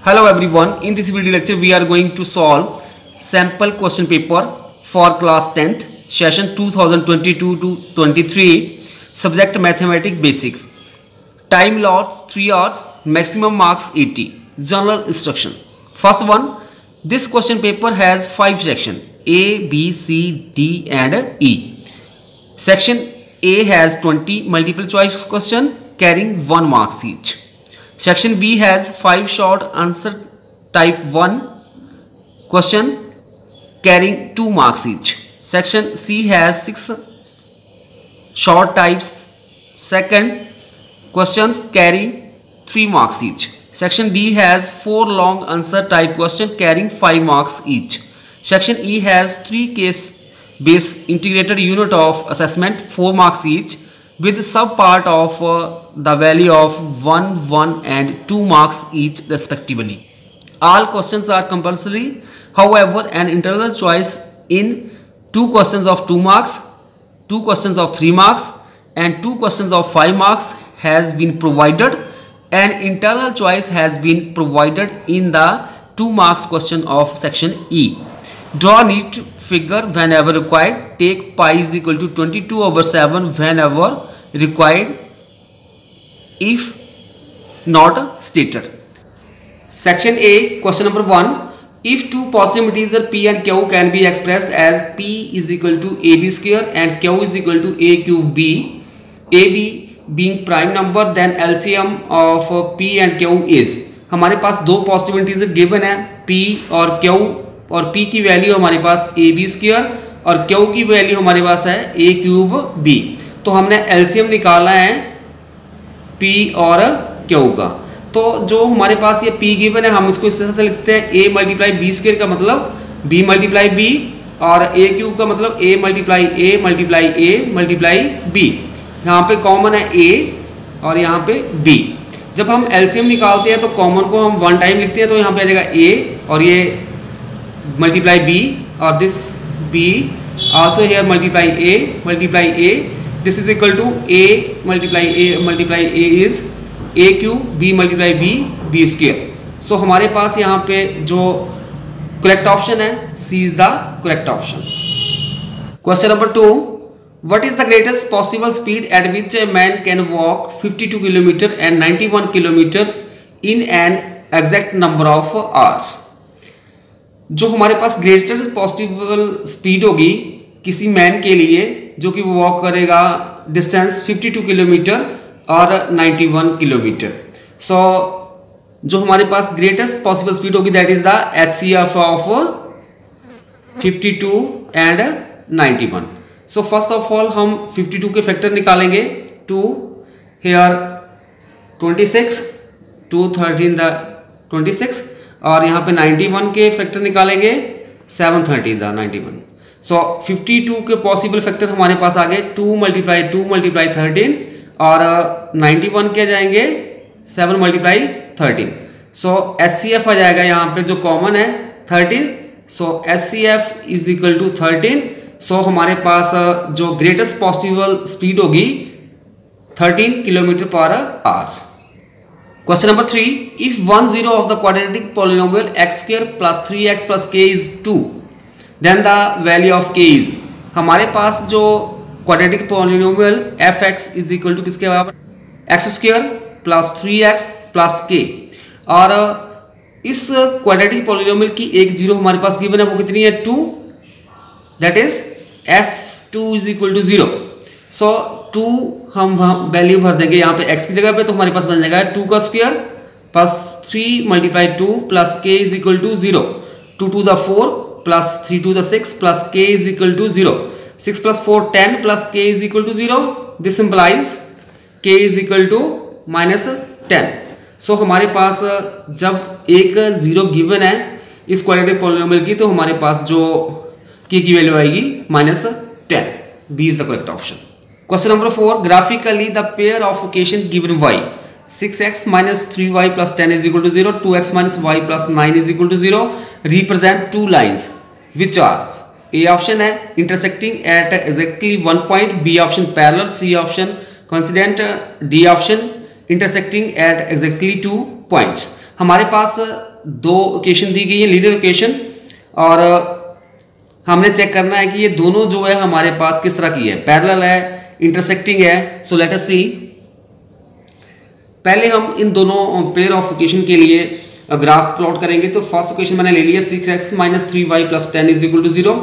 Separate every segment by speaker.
Speaker 1: Hello everyone, in this video lecture we are going to solve sample question paper for class 10th session 2022 to 23 subject mathematics basics. Time lots 3 hours, maximum marks 80. General instruction. First one, this question paper has 5 sections A, B, C, D and E. Section A has 20 multiple choice question carrying 1 marks each. Section B has 5 short answer type 1 question carrying 2 marks each. Section C has 6 short types second questions carrying 3 marks each. Section D has 4 long answer type question carrying 5 marks each. Section E has 3 case based integrated unit of assessment 4 marks each with sub part of the value of 1, 1 and 2 marks each respectively. All questions are compulsory. However, an internal choice in 2 questions of 2 marks, 2 questions of 3 marks and 2 questions of 5 marks has been provided. An internal choice has been provided in the 2 marks question of section E. Draw neat figure whenever required. Take pi is equal to 22/7 whenever required if not stated. Section A, question number 1. If two positive integers P and Q can be expressed as P is equal to AB square and Q is equal to A cube B, AB being prime number, then LCM of P and Q is. हमारे पास दो positive integer given है P और Q, और P की value हमारे पास AB square और Q की value हमारे पास है A क्यूब B. तो हमने LCM निकाला है P और Q का. तो जो हमारे पास ये P गिवन है हम इसको इस तरह से लिखते हैं A मल्टीप्लाई B स्क्वायर का मतलब B मल्टीप्लाई B और A क्यूब का मतलब A multiply A multiply A multiply B. यहाँ पे कॉमन है A और यहाँ पे B. जब हम LCM निकालते हैं तो कॉमन को हम वन टाइम लिखते हैं, तो यहाँ पे आ जाएगा A और ये मल्टीप्लाई B और this B also here multiply A. This is equal to A multiply A is A cube B multiply B square. So हमारे पास यहाँ पे जो correct option है C is the correct option. Question number 2. What is the greatest possible speed at which a man can walk 52 km and 91 km in an exact number of hours? जो हमारे पास greatest possible speed होगी किसी man के लिए जो कि वो walk करेगा डिस्टेंस 52 किलोमीटर और 91 किलोमीटर. सो जो हमारे पास ग्रेटेस्ट पॉसिबल स्पीड होगी that is the HCF of 52 and 91. So first of all हम 52 के फैक्टर निकालेंगे. 2 हेयर 26 2 13 द 26 और यहाँ पे 91 के फैक्टर निकालेंगे 7 30 द 91. सो 52 के पॉसिबल फैक्टर हमारे पास आ गए 2 मल्टीप्लाई 13 और 91 के जाएंगे 7 मल्टीप्लाई 13. सो HCF आ जाएगा यहाँ पे जो कॉमन है 13. सो HCF इज इक्वल टू 13. सो हमारे पास जो ग्रेटेस्ट पॉसिबल स्पीड होगी 13 किलोमीटर पर hours. Question number 3. If 1 0 of the quadratic polynomial x square plus 3x plus k is 2, then the value of k is. हमारे पास जो quadratic polynomial f(x) is equal to किसके बराबर x square plus 3x plus k, और इस quadratic polynomial की एक zero हमारे पास गिवन है वो कितनी है 2, that is f2 is equal to 0. सो 2 हम वैल्यू भर देंगे यहाँ पे x की जगह पे, तो हमारे पास बन जाएगा 2 का square plus 3 multiply 2 plus k is equal to 0. 2 to the 4 plus 3 to the 6 plus k is equal to 0. 6 plus 4 10 plus k is equal to 0. This implies k is equal to -10. So हमारे पास जब एक zero given है इस quadratic polynomial की, तो हमारे पास जो k की वैल्यू आएगी -10. B is the correct option. Question number 4. Graphically, the pair of equation given y 6x minus 3y plus 10 is equal to 0, 2x minus y plus 9 is equal to 0 represent two lines which are A option है intersecting at exactly one point, B option parallel, C option coincident, D option intersecting at exactly 2 points. हमारे पास दो equation दी गई है linear equation, और हमने check करना है कि ये दोनों जो है हमारे पास किस तरह की है, पैरेलल है, इंटरसेक्टिंग है। सो लेट अस सी। पहले हम इन दोनों पेयर ऑफ इक्वेशन के लिए ग्राफ प्लॉट करेंगे। तो फर्स्ट इक्वेशन मैंने ले लिया 6x minus 3y plus 10 is equal to 0।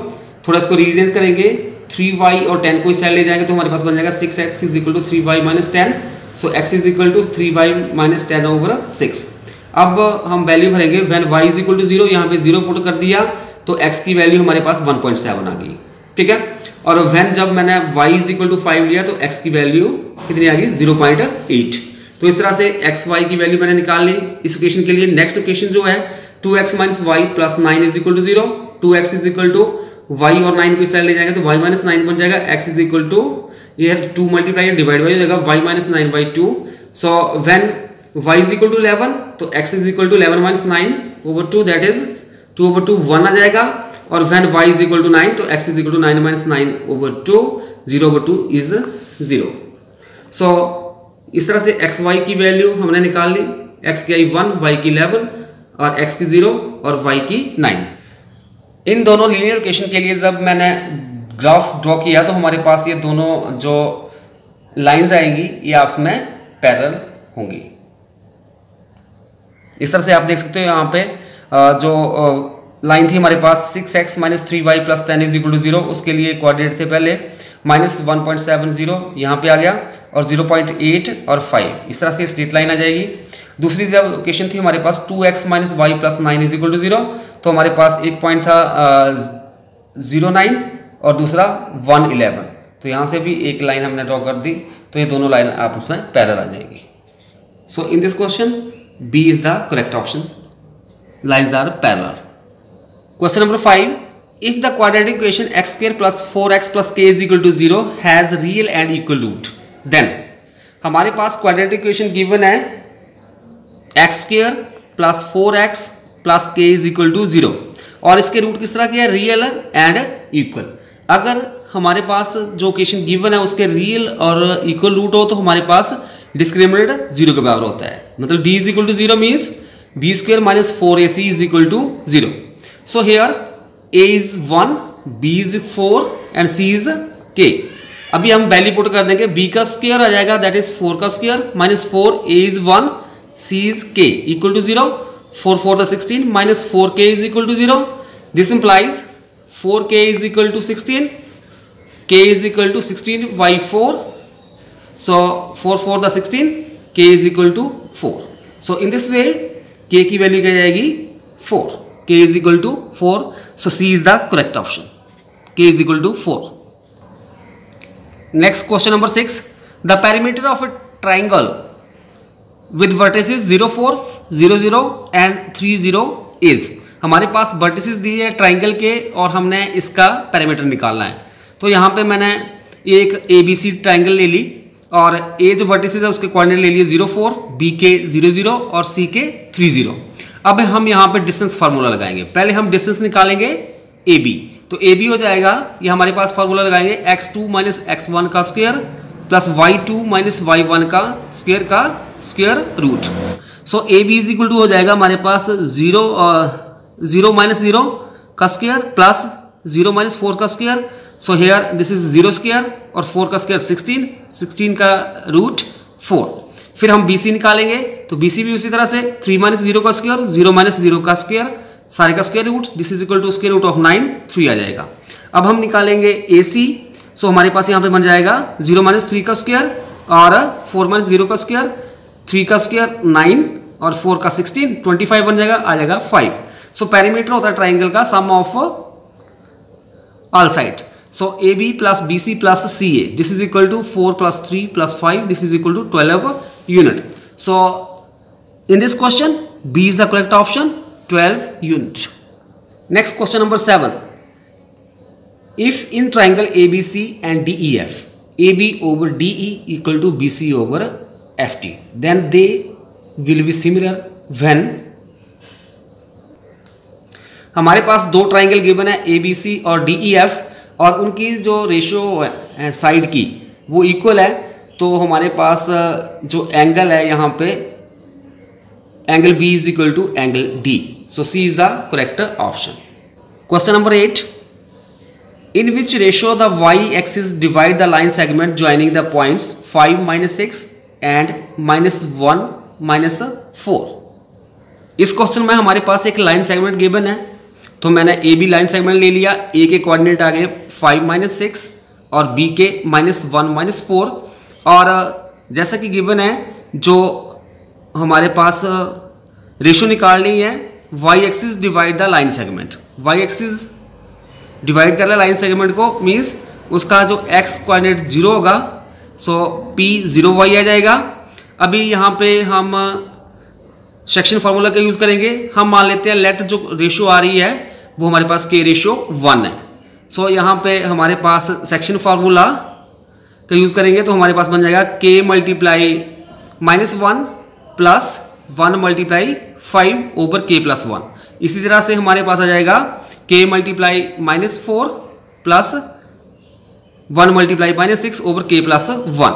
Speaker 1: थोड़ा इसको रीअरेंज करेंगे, 3y और 10 को इस साइड ले जाएंगे तो हमारे पास बन जाएगा 6x is equal to 3y minus 10। So x is equal to 3y minus 10 over 6। अब हम वैल्यू भरेंगे when y is equal to 0, यहाँ पे 0 पुट कर दिया तो x की वैल्यू हमारे पास 1.7 आ गई, ठीक है। और व्हेन जब मैंने y इज इक्वल टू 5 लिया तो x की वैल्यू कितनी आ गई, 0.8। तो इस तरह से x y की वैल्यू मैंने निकाल ली इस इक्वेशन के लिए। नेक्स्ट इक्वेशन जो है 2x minus y plus 9 is equal to 0। 2x is equal to y और 9 को इस साइड ले जाएंगे तो y माइनस 9 बन जाएगा। x इज इक्वल टू ये 2 मल्टीप्लाई डिवाइड बाई हो जाएगा y माइनस 9 by 2। So when y is equal to 11 तो x is equal to 11 minus 9 over 2, that is 2 over 2 1 आ जाएगा। और when y is equal to 9 तो x is equal to 9 minus 9 over 2, 0 over 2 is 0। So इस तरह से x y की value हमने निकाल ली, x की आई 1, y की 11 और x की 0 और y की 9। इन दोनों लीनियर इक्वेशन के लिए जब मैंने ग्राफ ड्रॉ किया तो हमारे पास ये दोनों जो लाइंस आएंगी ये आपस में पैरेलल होंगी। इस तरह से आप देख सकते हो यहाँ पे जो लाइन थी हमारे पास 6x minus 3y plus 10 is equal to 0, उसके लिए कोऑर्डिनेट थे पहले माइनस 1.70 यहाँ पे आ गया और 0.8 और 5, इस तरह से स्ट्रेट लाइन आ जाएगी। दूसरी जब इक्वेशन थी हमारे पास 2x minus y plus 9 is equal to 0, तो हमारे पास एक पॉइंट था 0.9 और दूसरा 1.11, तो यहाँ से भी एक लाइन हमने ड्रॉ कर दी तो ये दोनों लाइन आपस में पैरेलल आ जाएगी। So in this question B is the correct option, lines are parallel. Question number 5, if the quadratic equation x square plus 4x plus k is equal to 0 has real and equal root, then हमारे पास quadratic equation given है x square plus 4x plus k is equal to 0 और इसके root किस तरह के है, real and equal. अगर हमारे पास जो इक्वेशन गिवन है उसके रियल और इक्वल रूट हो तो हमारे पास डिस्क्रिमिनेंट 0 के बराबर होता है, मतलब d is equal to 0 means b square minus 4ac is equal to 0. So here a is 1, b is 4 and c is k. अभी हम वैल्यू पुट कर देंगे, b का स्क्वायर आ जाएगा दैट इज 4 का square minus 4, a is 1, c is k equal to 0, 4 4 the 16 minus 4k is equal to 0. This implies 4k is equal to 16, k is equal to 16 by 4. So 4 4 the 16, k is equal to 4. So in this way k की value क्या जाएगी 4, k is equal to 4. So C is the correct option, k is equal to 4. Next question number 6, the perimeter of a triangle with vertices 0 4 0 0 and 3 0 is, हमारे पास vertices दिए है triangle के और हमने इसका पैरामीटर निकालना है। तो यहाँ पे मैंने एक ABC ट्राइंगल ले ली और A जो वर्टिसेस है उसके कोऑर्डिनेट ले लिए 0 4, B के 0 0 और C के 3 0। अब हम यहाँ पे डिस्टेंस फार्मूला लगाएंगे। पहले हम डिस्टेंस निकालेंगे AB, तो AB हो जाएगा, ये हमारे पास फार्मूला लगाएंगे x2 माइनस x1 का square plus y2 minus y1 का square root. So AB is equal to हो जाएगा हमारे पास 0 माइनस 0 का स्क्वायर प्लस 0 माइनस 4 का square. So here this is 0 square और 4 का स्क्वायर 16 का रूट 4। फिर हम BC निकालेंगे तो BC भी उसी तरह से 3 माइनस 0 का स्क्वायर, 0 माइनस 0 का स्क्वायर, सारे का square root, this is equal to square root of 9, 3 आ जाएगा। अब हम निकालेंगे AC, सो हमारे पास यहाँ पे बन जाएगा 0 माइनस 3 का स्क्वायर और 4 माइनस 0 का स्क्वायर, 3 का स्क्वायर 9 और 4 का 16, 25 बन जाएगा, आ जाएगा 5। सो पेरीमीटर होता है ट्राइंगल का sum of all side. So AB plus BC plus CA, this is equal to 4 plus 3 plus 5, this is equal to 12 unit. So in this question B is the correct option, 12 unit. Next question number 7, if in triangle ABC and DEF AB over DE equal to BC over FT, then they will be similar when, हमारे पास दो triangle given है ABC और DEF और उनकी जो ratio है side की वो इक्वल है, तो हमारे पास जो एंगल है यहाँ पे angle B is equal to angle D. So C is the correct option. Question number 8. In which ratio the y-axis divide the line segment joining the points 5 minus 6 and minus 1 minus 4? इस question में हमारे पास एक line segment given है, तो मैंने A B line segment ले लिया। ए के कोऑर्डिनेट आ गए 5 माइनस 6 और बी के -1 -4। और जैसा कि गिवन है, जो हमारे पास रेशो निकालनी है, y axis divide the line segment. Y axis divide कर रहा है लाइन सेगमेंट को, मीन्स उसका जो एक्स कोऑर्डिनेट 0 होगा, सो पी 0y आ जाएगा। अभी यहाँ पे हम सेक्शन फार्मूला का यूज़ करेंगे। हम मान लेते हैं लेट जो रेशो आ रही है वो हमारे पास के रेशो 1 है। सो यहाँ पे हमारे पास सेक्शन फार्मूला का यूज़ करेंगे, तो हमारे पास बन जाएगा k multiply -1 plus 1 multiply 5 over k plus 1। इसी तरह से हमारे पास आ जाएगा k multiply -4 plus 1 multiply -6 over k plus 1।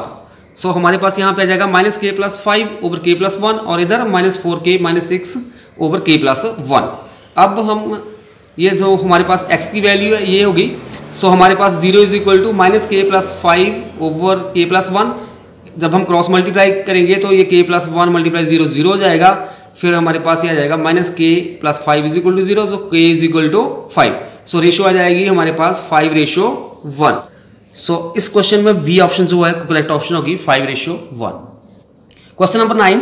Speaker 1: सो हमारे पास यहाँ पे आ जाएगा -k plus 5 over k plus 1 और इधर -4k -6 ओवर k प्लस 1। अब हम ये जो हमारे पास x की वैल्यू है ये होगी। सो हमारे पास 0 is equal to -k plus 5 over k plus 1। जब हम क्रॉस मल्टीप्लाई करेंगे तो ये k प्लस 1 मल्टीप्लाई 0 0 हो जाएगा। फिर हमारे पास ये आ जाएगा -k plus 5 is equal to 0, so k is equal to 5। So ratio आ जाएगी हमारे पास 5:1। सो इस क्वेश्चन में बी ऑप्शन जो है करेक्ट ऑप्शन होगी 5:1। Question number 9।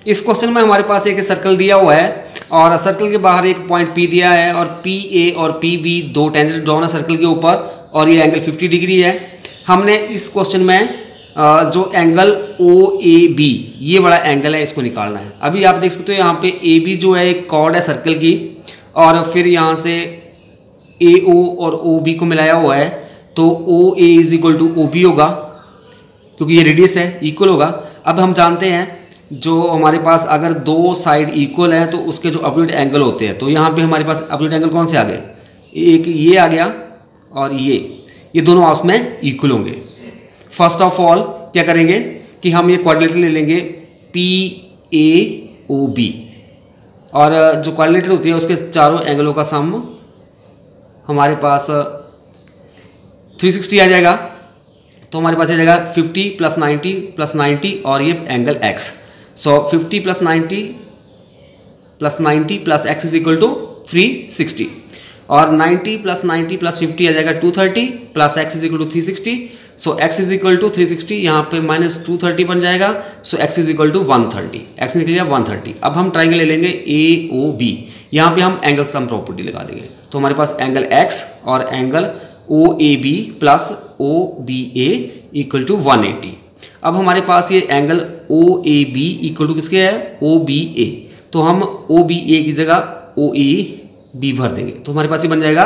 Speaker 1: इस क्वेश्चन में हमारे पास एक सर्कल दिया हुआ है और सर्कल के बाहर एक पॉइंट P दिया है और PA और PB दो टेंजेंट ड्रॉन है सर्कल के ऊपर और ये एंगल 50 डिग्री है। हमने इस क्वेश्चन में जो एंगल OAB ये बड़ा एंगल है, इसको निकालना है। अभी आप देख सकते हो यहाँ पे AB जो है एक कॉर्ड है सर्कल की, और फिर यहाँ से AO और OB को मिलाया हुआ है, तो OA is equal to OB होगा क्योंकि ये रेडियस है, इक्वल होगा। अब हम जानते हैं जो हमारे पास अगर दो साइड इक्वल है तो उसके जो अपोजिट एंगल होते हैं, तो यहाँ पे हमारे पास अपोजिट एंगल कौन से आ गए, एक ये आ गया और ये दोनों आपस में इक्वल होंगे। फर्स्ट ऑफ ऑल क्या करेंगे कि हम ये क्वाड्रिलेटरल ले लेंगे PAOB, और जो क्वाड्रिलेटरल होती है उसके चारों एंगलों का सम हमारे पास 360 आ जाएगा। तो हमारे पास आ जाएगा 50 प्लस 90 प्लस 90 और ये angle x। So 50 plus 90 plus x is equal to 360, और 90 प्लस 90 प्लस 50 आ जाएगा 230 plus x is equal to 360। So x is equal to 360, यहाँ पे -230 बन जाएगा। So x is equal to 130, x निकल गया 130। अब हम ट्राइंगल ले लेंगे AOB, यहाँ पे हम एंगल सम प्रॉपर्टी लगा देंगे। तो हमारे पास एंगल x और angle OAB plus OBA equal to 180। अब हमारे पास ये एंगल OAB इक्वल टू किसके है, OBA, तो हम OBA की जगह OAB भर देंगे। तो हमारे पास ये बन जाएगा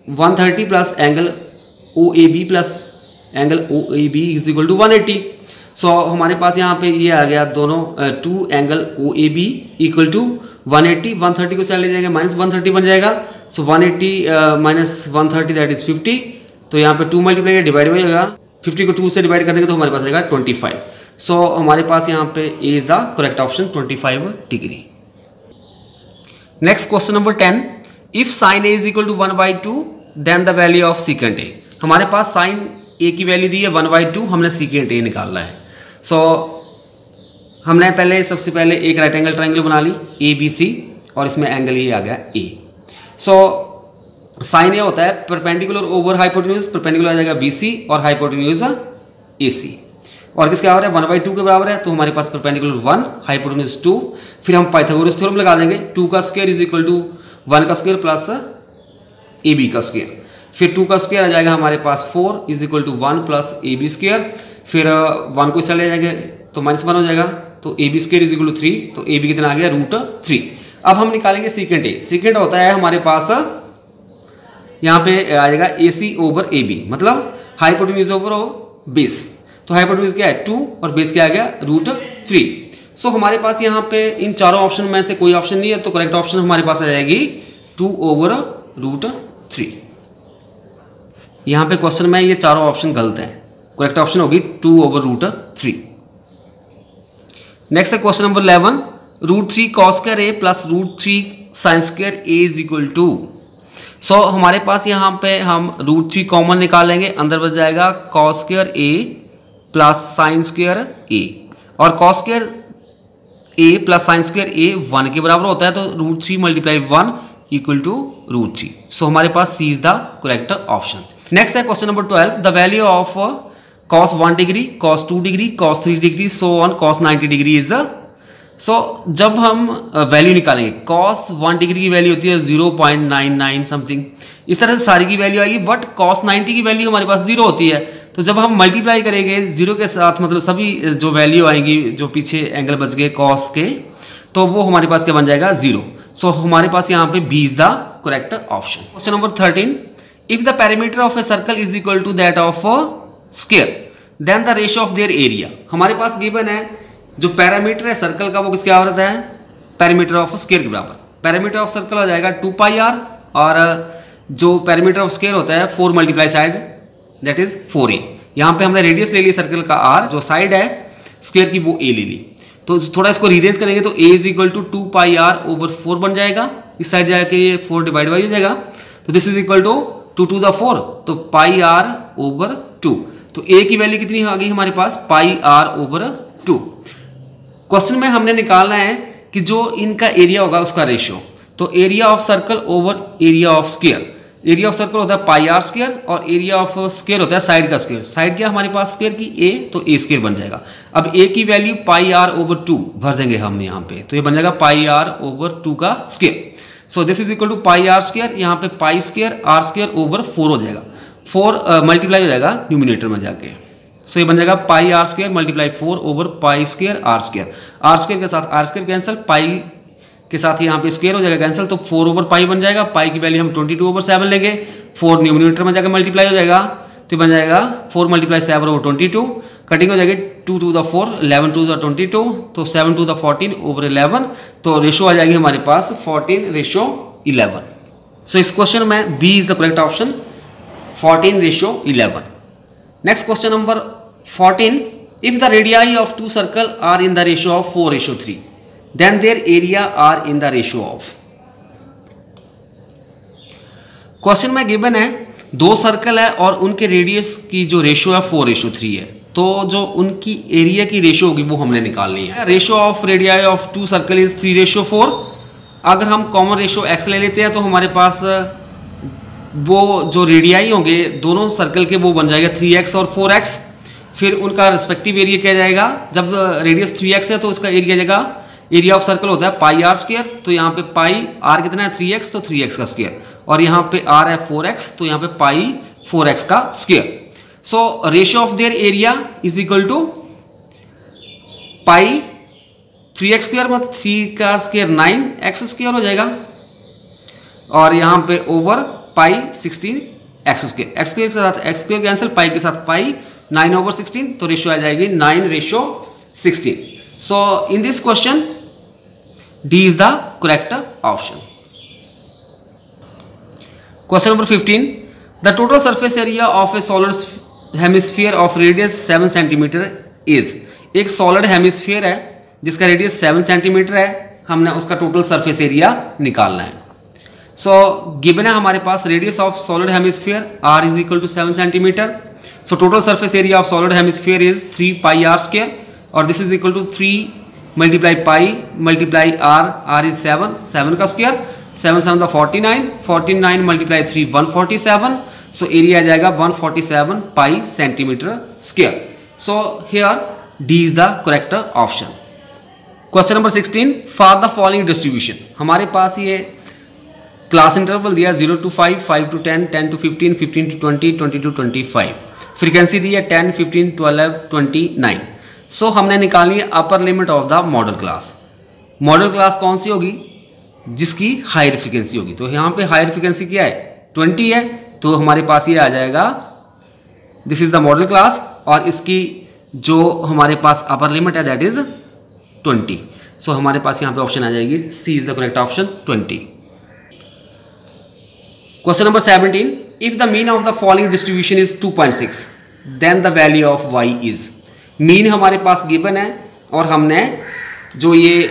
Speaker 1: 130 plus angle OAB plus angle OAB is equal to 180। So हमारे पास यहाँ पे ये आ गया दोनों 2 एंगल OAB इक्वल टू 180, 130 को चले जाएंगे -130 बन जाएगा। सो 180 -130 दैट इज 50। तो यहाँ पे 2 मल्टीप्लाई डिवाइड हो जाएगा, 50 को 2 से डिवाइड करेंगे तो हमारे पास आएगा 25। सो हमारे पास यहाँ पे A is the correct option 25 degree. Next question number 10। If sine A is equal to 1/2 then the value of secant A. हमारे पास साइन ए की वैल्यू दी है 1/2, हमने सीकेंट ए निकालना है। सो हमने सबसे पहले एक राइट एंगल ट्राइंगल बना ली ABC, और इसमें एंगल ये आ गया A। सो साइन ए होता है परपेंडिकुलर ओवर हाइपोटेन्यूज, परपेंडिकुलर आ जाएगा BC और हाइपोटेन्यूज AC, और किसके बराबर है 1/2 के बराबर है। तो हमारे पास परपेंडिकुलर 1 हाइपोटेन्यूज 2। फिर हम पाइथागोरस थ्योरम लगा देंगे, 2 का स्क्वायर इज इक्वल टू 1 का स्क्वायर प्लस AB का स्क्वायर। फिर 2 का स्क्वायर आ जाएगा हमारे पास 4 is equal to 1 plus AB square. फिर 1 को चले जाएंगे तो -1 हो जाएगा, तो AB square is equal to 3, तो AB कितना आ गया √3। अब हम निकालेंगे सीकेंट ए। सीकेंट होता है हमारे पास यहाँ पे आ जाएगा AC ओवर AB, मतलब हाइपोटेन्यूज ओवर बेस। तो हाइपोटेन्यूज क्या है 2 और बेस क्या आ गया √3। सो हमारे पास यहाँ पे इन चारों ऑप्शन में से कोई ऑप्शन नहीं है, तो करेक्ट ऑप्शन हमारे पास आ जाएगी 2 ओवर √3। यहाँ पे क्वेश्चन में ये चारों ऑप्शन गलत हैं, करेक्ट ऑप्शन होगी 2 ओवर √3। नेक्स्ट है question number 11, √3 cos square A plus √3 sin square A is equal to. So हमारे पास यहाँ पे हम √3 कॉमन निकालेंगे, अंदर बच जाएगा cos square A plus sin square ए, और cos square A plus sin square ए 1 के बराबर होता है, तो √3 मल्टीप्लाई 1 इक्वल टू √3। सो हमारे पास C is the correct option. Next है question number 12, the value of cos 1 degree, cos 2 degree, cos 3 degree, so on cos 90 degree is. So जब हम वैल्यू निकालेंगे, cos 1 डिग्री की वैल्यू होती है 0.99 something, इस तरह से सारी की वैल्यू आएगी, बट cos 90 की वैल्यू हमारे पास 0 होती है। तो जब हम मल्टीप्लाई करेंगे 0 के साथ, मतलब सभी जो वैल्यू आएंगी जो पीछे एंगल बच गए cos के, तो वो हमारे पास क्या बन जाएगा 0। सो हमारे पास यहाँ पे B is the correct option. Question number 13, if the perimeter of a circle is equal to that of square then the ratio of their area. हमारे पास गिवन है जो पैरामीटर है सर्कल का वो किसके बराबर होता है, पैरामीटर ऑफ स्क्वायर के बराबर। पैरामीटर ऑफ सर्कल हो जाएगा 2πr, और जो पैरामीटर ऑफ स्क्वायर होता है 4 multiply side that is 4a। यहाँ पे हमने रेडियस ले ली सर्कल का r, जो साइड है स्क्वायर की वो a ले ली, तो थोड़ा इसको रीअरेंज करेंगे तो a is equal to 2πr/4 बन जाएगा, इस साइड जाके ये 4 डिवाइड बाई हो जाएगा, तो this is equal to 2 to the 4, तो πr/2। तो a की वैल्यू कितनी आ गई हमारे पास, πr/2। क्वेश्चन में हमने निकालना है कि जो इनका एरिया होगा उसका रेशियो, तो area of circle over area of square. Area of circle होता है πr² और एरिया ऑफ स्क्वायर होता है साइड का स्क्वायर। साइड क्या हमारे पास स्क्वायर की a, तो a² बन जाएगा। अब a की वैल्यू πr/2 भर देंगे हम यहाँ पे, तो ये बन जाएगा πr/2 का square. So this is equal to πr², यहाँ पे π²r²/4 हो जाएगा, 4 मल्टीप्लाई हो जाएगा न्यूमिनेटर में जाके। सो ये बन जाएगा πr² मल्टीप्लाई 4/π²r²। r² के साथ r² कैंसिल, पाई के साथ यहाँ पे स्क्वायर हो जाएगा कैंसिल, तो 4/π बन जाएगा। पाई की वैल्यू हम 22/7 लेंगे, 4 न्यूमिनेटर में जाकर मल्टीप्लाई हो जाएगा, तो बन जाएगा 4 मल्टीप्लाई 7/22, कटिंग हो जाएगी 2 to the 4, 11 to the 22, तो 7 to the 14/11, तो रेशो आ जाएगी हमारे पास 14:11। सो इस क्वेश्चन में B is the correct option, 14:11। Next question number 14, if the radii of 2 circle are in the ratio of 4:3 then their area are in the ratio of. Question में given है 2 circle है और उनके रेडियस की जो ratio है 4:3 है, तो जो उनकी एरिया की रेशियो होगी वो हमने निकालनी है। Ratio of radii of 2 circle is 3:4। अगर हम कॉमन रेशियो x ले लेते हैं तो हमारे पास वो जो रेडियाई होंगे दोनों सर्कल के वो बन जाएगा 3x और 4x। फिर उनका रिस्पेक्टिव एरिया क्या जाएगा, जब रेडियस 3x है तो इसका एरिया जाएगा, एरिया ऑफ सर्कल होता है πr², तो यहाँ पे पाई r कितना है 3x, तो 3x का स्क्वायर, और यहाँ पे r है 4x, तो यहाँ पे पाई 4x का square. So ratio of their area is equal to pi 3x², मतलब 3 का स्क्वायर 9x² हो जाएगा, और यहाँ पे ओवर पाई 16x²। x² के साथ x² कैंसिल, पाई के साथ पाई 9/16, तो रेशियो आ जाएगी 9:16। So in this question D is the correct option. Question number 15. The total surface area of a solid hemisphere of radius 7 cm is। एक solid hemisphere है जिसका रेडियस 7 cm है, हमने उसका टोटल सरफेस एरिया निकालना है। सो गिवन है हमारे पास radius of solid hemisphere r is equal to 7 cm। So total surface area of solid hemisphere is 3πr², और this is equal to 3 multiply pi multiply r is 7 का square, 7 7 49, 49 multiply 3 147। So area आ जाएगा 147 pi centimetre square. So here D is the correct option. Question number 16, for the following distribution. हमारे पास ये class interval दिया 0 to 5, 5 to 10, 10 to 15, 15 to 20, 20 to 25। Frequency दी है 10, 15, 12, 29। सो हमने निकालनी है upper limit of the modal class. Model class कौन सी होगी, जिसकी हायर फ्रीक्वेंसी होगी, तो यहाँ पे हायर फ्रीक्वेंसी क्या है 20 है, तो हमारे पास ये आ जाएगा this is the modal class, और इसकी जो हमारे पास अपर लिमिट है दैट इज 20। सो हमारे पास यहाँ पे ऑप्शन आ जाएगी C is the correct option 20। Question number 17, if the mean of the following distribution is 2.6 then the value of y is. Mean हमारे पास गिवन है और हमने जो ये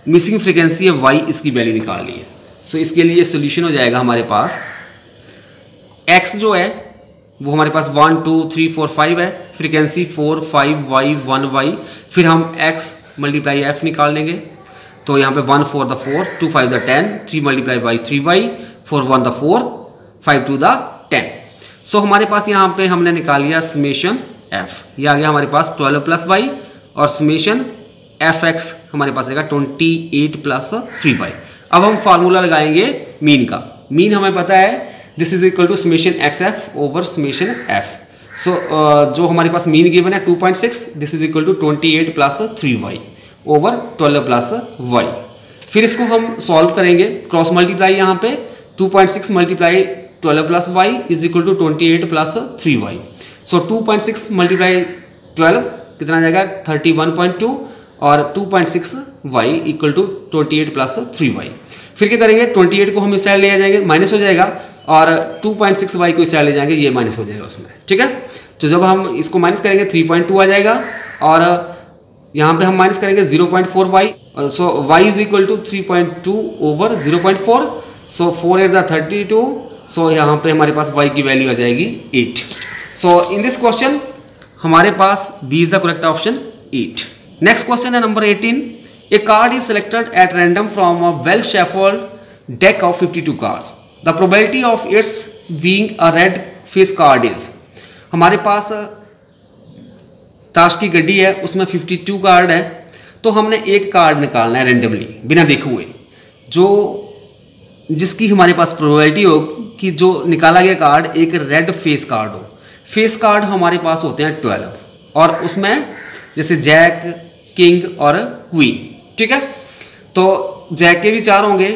Speaker 1: मिसिंग फ्रीक्वेंसी है वाई, इसकी वैल्यू निकालनी है। सो इसके लिए सोल्यूशन हो जाएगा हमारे पास एक्स जो है वो हमारे पास 1 2 3 4 5 है, फ्रीक्वेंसी 4 5 वाई 1 वाई, फिर हम एक्स मल्टीप्लाई एफ निकाल लेंगे। तो यहाँ पे 1 4 the 4, 2 5 the 10, 3 multiply by 3 y, 4 1 the 4, 5 2 the 10। So हमारे पास यहाँ पे हमने निकाल लिया समेशन एफ, ये आ गया हमारे पास 12 प्लस वाई, और समेशन एफ एक्स हमारे पास रहेगा 28 प्लस 3 वाई। अब हम फार्मूला लगाएंगे मीन का। मीन हमें पता है this is equal to summation X F over summation F. So जो हमारे पास मीन गिवन है 2.6, this is equal to 28 plus 3 Y over 12 plus Y. फिर इसको हम सॉल्व करेंगे, क्रॉस मल्टीप्लाई यहाँ पे 2.6 multiply 12 plus y is equal to 28 plus 3 y. So 2.6 multiply 12 कितना आ जाएगा 31.2, और 2.6 y equal to 28 plus 3 y. फिर क्या करेंगे 28 को हम इस साइड ले जाएंगे, माइनस हो जाएगा, और 2.6 वाई को इस साइड ले जाएंगे, ये माइनस हो जाएगा उसमें, ठीक है। तो जब हम इसको माइनस करेंगे 3.2 आ जाएगा, और यहाँ पे हम माइनस करेंगे 0.4 y. So y is equal to 3.2 over 0.4, so 4 8 the 32। So यहाँ पे हमारे पास वाई की वैल्यू आ जाएगी 8। सो इन दिस क्वेश्चन हमारे पास B is the correct option 8। Next question है number 18। A card is selected at random from a well shuffled deck of 52 cards. The probability of its being a red face card is. हमारे पास ताश की गड्डी है, उसमें 52 card है, तो हमने एक कार्ड निकालना है रेंडमली बिना देखे हुए, जो जिसकी हमारे पास प्रोबेबिलिटी हो कि जो निकाला गया कार्ड एक रेड फेस कार्ड हो। फेस कार्ड हमारे पास होते हैं 12, और उसमें जैसे जैक, किंग और क्वीन, ठीक है। तो जैक के भी 4 होंगे,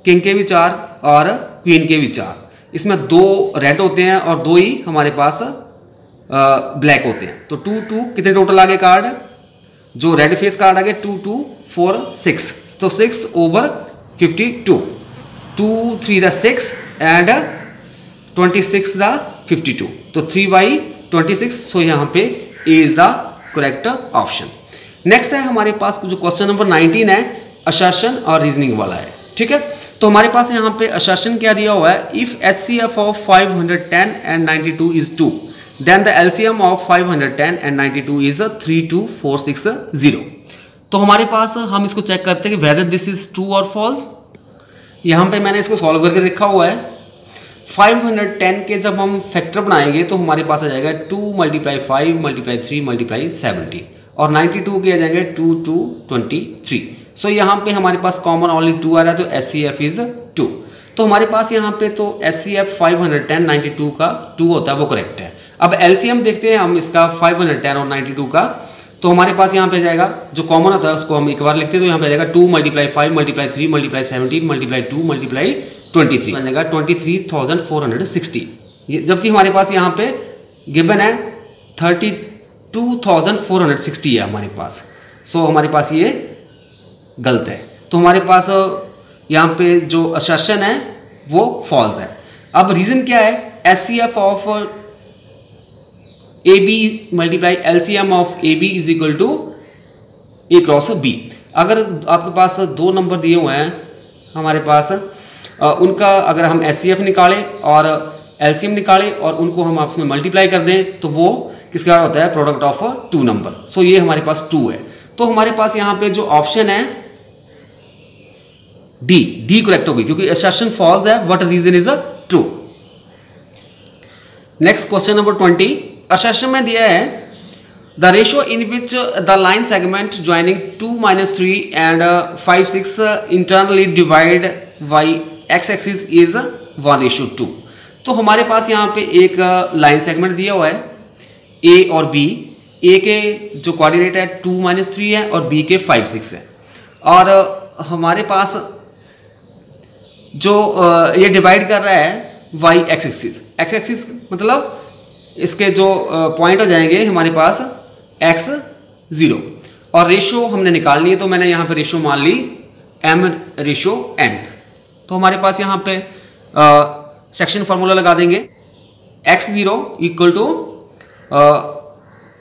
Speaker 1: किंग के भी 4 और क्वीन के भी 4। इसमें 2 रेड होते हैं और 2 ही हमारे पास ब्लैक होते हैं। तो 2 2 कितने टोटल आ गए कार्ड, जो रेड फेस कार्ड आ गए 2 2 4 6, तो 6 ओवर 52, 2 3 द 6 एंड 26 द 52, तो 3 बाई 26। सो यहाँ पे A is the correct option. Next है हमारे पास जो क्वेश्चन नंबर 19 है, असर्शन और रीजनिंग वाला है, ठीक है। तो हमारे पास यहाँ पे असर्शन क्या दिया हुआ है, if HCF of 510 and 92 is 2, then the LCM of 510 and 92 is 32460। तो हमारे पास हम इसको चेक करते हैं कि वेदर दिस इज ट्रू और फॉल्स। यहाँ पे मैंने इसको सॉल्व करके रखा हुआ है। 510 के जब हम फैक्टर बनाएंगे तो हमारे पास आ जाएगा 2 मल्टीप्लाई 5 मल्टीप्लाई 3 मल्टीप्लाई 70, और 92 के आ जाएंगे 2 2 23। सो यहाँ पे हमारे पास कॉमन ओनली 2 आ रहा है, तो HCF इज 2। तो हमारे पास यहाँ पे तो HCF 510 92 का 2 होता है, वो करेक्ट है। अब LCM देखते हैं हम इसका 510 और 92 का। तो हमारे पास यहाँ पे जाएगा जो कॉमन होता है उसको हम एक बार लिखते हैं, तो यहाँ पे जाएगा 2 multiply 5 multiply 3 multiply 17 multiply 2 multiply 23 बन जाएगा 23,460। जबकि हमारे पास यहाँ पे गिवन है 32,460 है हमारे पास। सो हमारे पास ये गलत है, तो हमारे पास यहाँ पे जो असर्शन है वो फॉल्स है। अब रीजन क्या है, HCF of AB multiply LCM of AB is equal to A cross B। अगर आपके पास 2 नंबर दिए हुए हैं हमारे पास, उनका अगर हम HCF निकालें और LCM निकालें और उनको हम आपस में मल्टीप्लाई कर दें, तो वो किसका होता है, प्रोडक्ट ऑफ 2 नंबर। सो ये हमारे पास 2 है। तो हमारे पास यहाँ पे जो ऑप्शन है डी करेक्ट होगी, क्योंकि असर्शन फॉल्स है but reason is true. Next question number 20। Assertion में दिया है the ratio in which the line segment joining 2 - 3 and 5 6 internally divide by x axis is 1:2। तो हमारे पास यहाँ पे एक लाइन सेगमेंट दिया हुआ है A और B। A के जो कोऑर्डिनेट है 2 - 3 है और B के 5 6 है, और हमारे पास जो ये डिवाइड कर रहा है y x एक्सिस मतलब इसके जो पॉइंट हो जाएंगे हमारे पास x0, और रेशियो हमने निकालनी है, तो मैंने यहाँ पे रेशियो मान ली m/n। तो हमारे पास यहाँ पे सेक्शन फार्मूला लगा देंगे, x0 equal to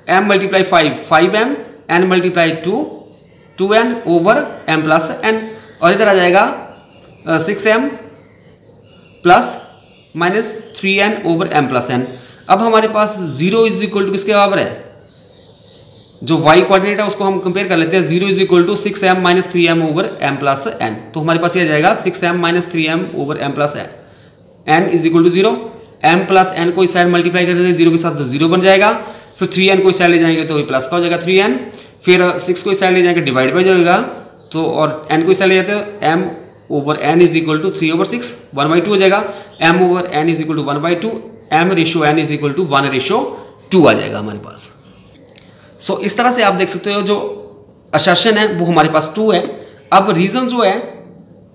Speaker 1: m × 5 5m, n × 2 2n over m plus n, और इधर आ जाएगा 6m plus minus 3n over m plus n। अब हमारे पास 0 इज इक्वल टू किसके बराबर है, जो y कोऑर्डिनेट है उसको हम कंपेयर कर लेते हैं। 0 is equal to 6m minus 3m over m plus n, तो हमारे पास ये आ जाएगा 6m minus 3m over m plus n is equal to 0। m plus n को इस साइड मल्टीप्लाई कर देते हैं 0 के साथ तो 0 बन जाएगा, फिर 3n को इस साइड ले जाएंगे तो ये प्लस का हो जाएगा 3n, फिर 6 को इस साइड ले जाएंगे डिवाइड बाई जाएगा, तो और n को इस साइड ले जाते हैं m over n is equal to 3 over 6 1/2 हो जाएगा, m over n is equal to 1/2, m ratio n is equal to 1:2 आ जाएगा हमारे पास। सो इस तरह से आप देख सकते हो जो असर्शन है वो हमारे पास 2 है। अब रीजन जो है,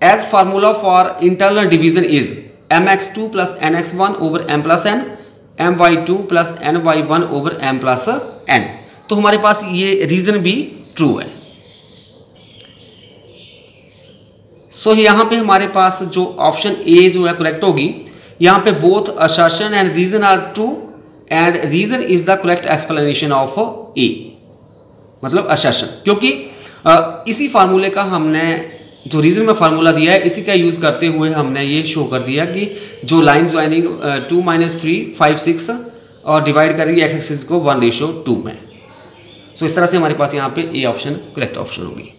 Speaker 1: as formula for internal division is mx2 plus nx1 over m plus n, my2 plus ny1 over m plus n, तो हमारे पास ये रीजन भी ट्रू है। सो यहाँ पे हमारे पास जो ऑप्शन ए जो है करेक्ट होगी, यहाँ पे both assertion and reason are true and reason is the correct explanation of A, मतलब असर्शन, क्योंकि इसी फार्मूले का हमने जो रीजन में फार्मूला दिया है इसी का यूज करते हुए हमने ये शो कर दिया कि जो लाइन ज्वाइनिंग 2 - 3 5 6 और डिवाइड करेंगे x एक्सिस को 1:2 में। सो इस तरह से हमारे पास यहाँ पे ए ऑप्शन करेक्ट ऑप्शन होगी।